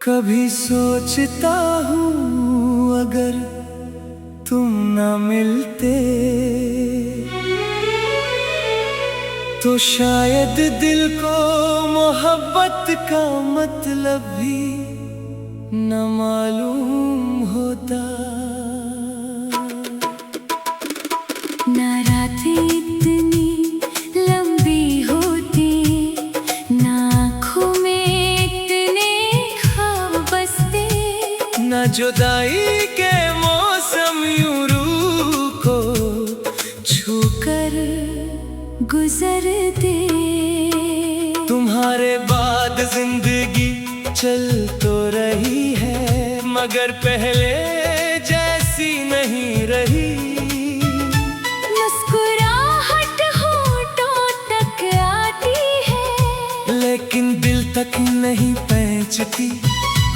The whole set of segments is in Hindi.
कभी सोचता हूँ अगर तुम ना मिलते तो शायद दिल को मोहब्बत का मतलब भी न मालूम होता। ना रातें इतनी लंबी होती, ना आँखों में इतने ख्वाब बसते, न जुदाई के मौसम यूं रूह को छूकर गुजरते। तुम्हारे बाद जिंदगी चल तो रही है मगर पहले जैसी नहीं रही। मुस्कुराहट होठों तक आती है लेकिन दिल तक नहीं पहुंचती।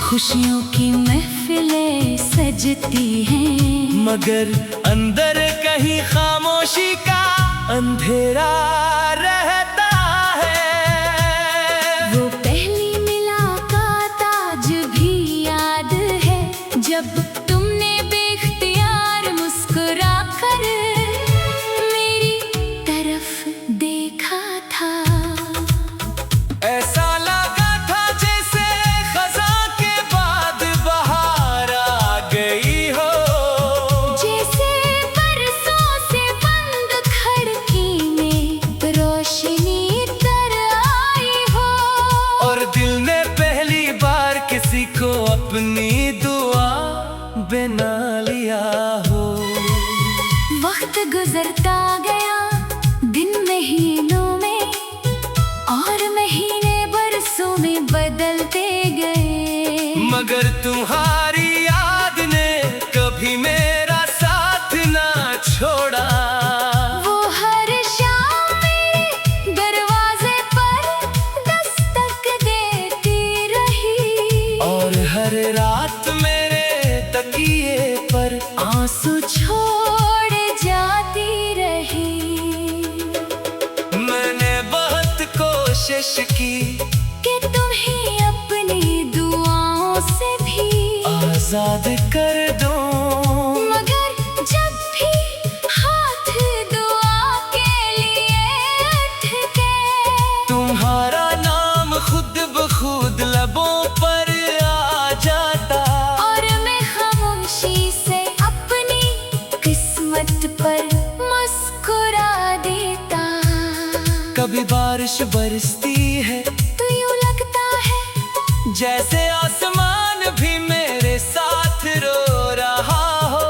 खुशियों की महफिलें सजती हैं मगर अंदर कहीं खामोशी का अंधेरा रहता है। वो पहली मुलाकात आज भी याद है जब तुमने बेख्तियार मुस्कुरा कर मेरी तरफ देखा था। ऐसा लगा था जैसे खज़ां के बाद बहार आ गई हो, जैसे बरसों से बंद खिड़की में रोशनी तर आई हो। और दिल ने पहली बार किसी को अपनी दुआ बना लिया हो। वक्त गुजरता गया दिन महीनों में और महीने बरसों में बदलते गए, मगर तुम्हारी याद ने कभी मेरा साथ ना छोड़ा। वो हर शाम मेरे दरवाजे पर दस्तक देती रही और हर रात मेरे तकिए पर आंसू छोड़ जाती रही। मैंने बहुत कोशिश की कि तुम्हें अपनी दुआओं से भी आजाद कर दूं, मगर जब भी हाथ दुआ के लिए उठते, तुम्हारा नाम खुद ब खुद लबों पर आ जाता। और मैं खामोशी से अपनी किस्मत पर मुस्कुरा देता। कभी बारिश बरसती है तो यूं लगता है जैसे आसमान भी मेरे साथ रो रहा हो।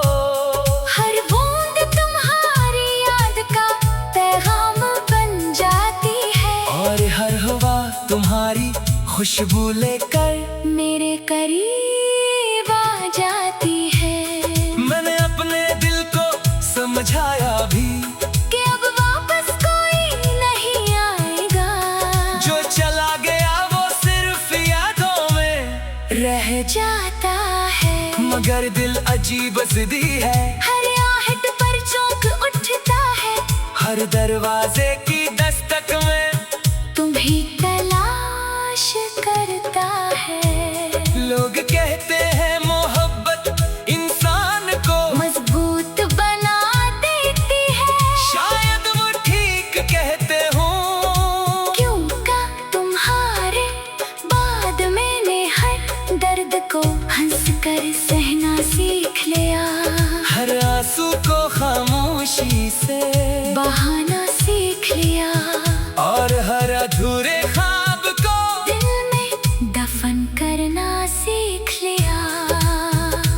हर बूंद तुम्हारी याद का पैगाम बन जाती है और हर हवा तुम्हारी खुशबू लेकर मेरे करीब आ जाती है। मैंने अपने दिल को समझाया भी कि अब वापस कोई नहीं आएगा, जो चला गया वो सिर्फ यादों में रह जाता है। मगर दिल अजीब जिद्दी है, हर आहट पर चौंक उठता है, हर दरवाजे की दस्तक में तुम्हें तलाश करता है। लोग कहते हैं मोहब्बत इंसान को मजबूत बना देती है, शायद वो ठीक कहते हो। क्यों का तुम्हारे बाद मैंने हर दर्द को हंस कर सहना सीख लिया, हर आंसू को खामोशी से बहाना सीख लिया, और हर अधूरे ख्वाब को दिल में दफन करना सीख लिया।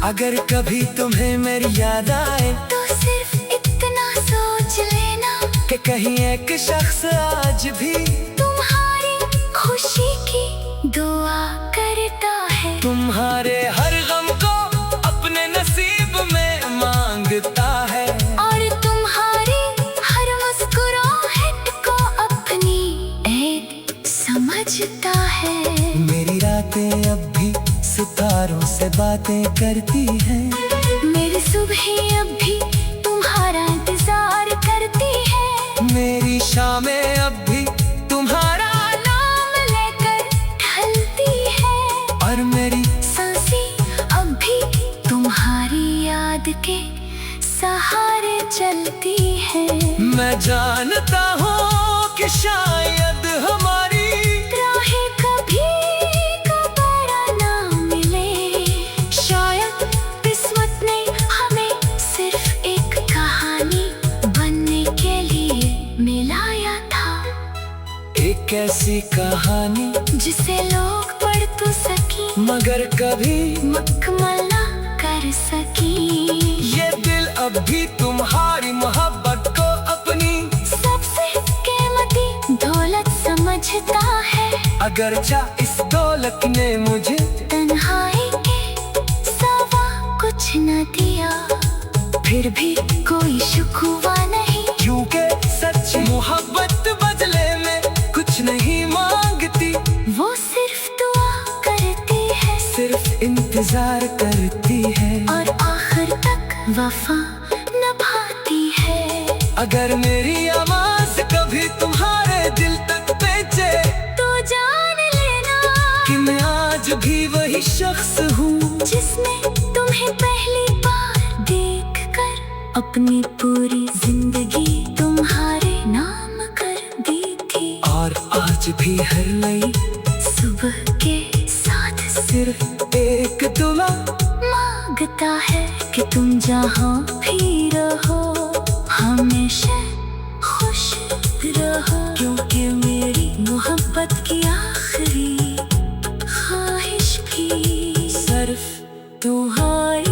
अगर कभी तुम्हें मेरी याद आए तो सिर्फ इतना सोच लेना कि कहीं एक शख्स आज भी तुम्हारी खुशी की दुआ करता है, तुम्हारे हर गम को अपने नसीब में मांगता है, और तुम्हारी हर मुस्कुराहट को अपनी ऐब समझता है। मेरी रातें अब भी सितारों से बातें करती हैं, मेरी सुबह अब भी तुम्हारा इंतजार करती है, मेरी शामें अब भी तुम्हारा नाम लेकर ढलती है। और मेरी सहारे चलती है। मैं जानता हूँ कि शायद हमारी राहें कभी दोबारा ना मिले। शायद किस्मत ने हमें सिर्फ एक कहानी बनने के लिए मिलाया था। एक ऐसी कहानी जिसे लोग पढ़ तो सकी मगर कभी मुकम्मल ना कर सकी। ये दिल अब भी तुम्हारी मोहब्बत को अपनी सबसे कीमती दौलत समझता है। अगर इस दौलत ने मुझे तन्हाई के सिवा कुछ न दिया, फिर भी कोई शिकवा नहीं। क्योंकि सच्ची मोहब्बत बदले में कुछ नहीं मांगती। वो सिर्फ दुआ करती है, सिर्फ इंतजार करती है और आखिर तक वफा निभाती है। अगर मेरी आवाज कभी तुम्हारे दिल तक पहुंचे तो जान लेना कि मैं आज भी वही शख्स हूँ जिसने तुम्हें पहली बार देखकर अपनी पूरी जिंदगी तुम्हारे नाम कर दी थी। और आज भी हर नई सुबह के साथ सिर्फ एक दुआ मांगता है कि तुम जहाँ भी रहो हमेशा खुश रहो। क्योंकि मेरी मोहब्बत की आखिरी ख्वाहिश भी सिर्फ तुम्हारी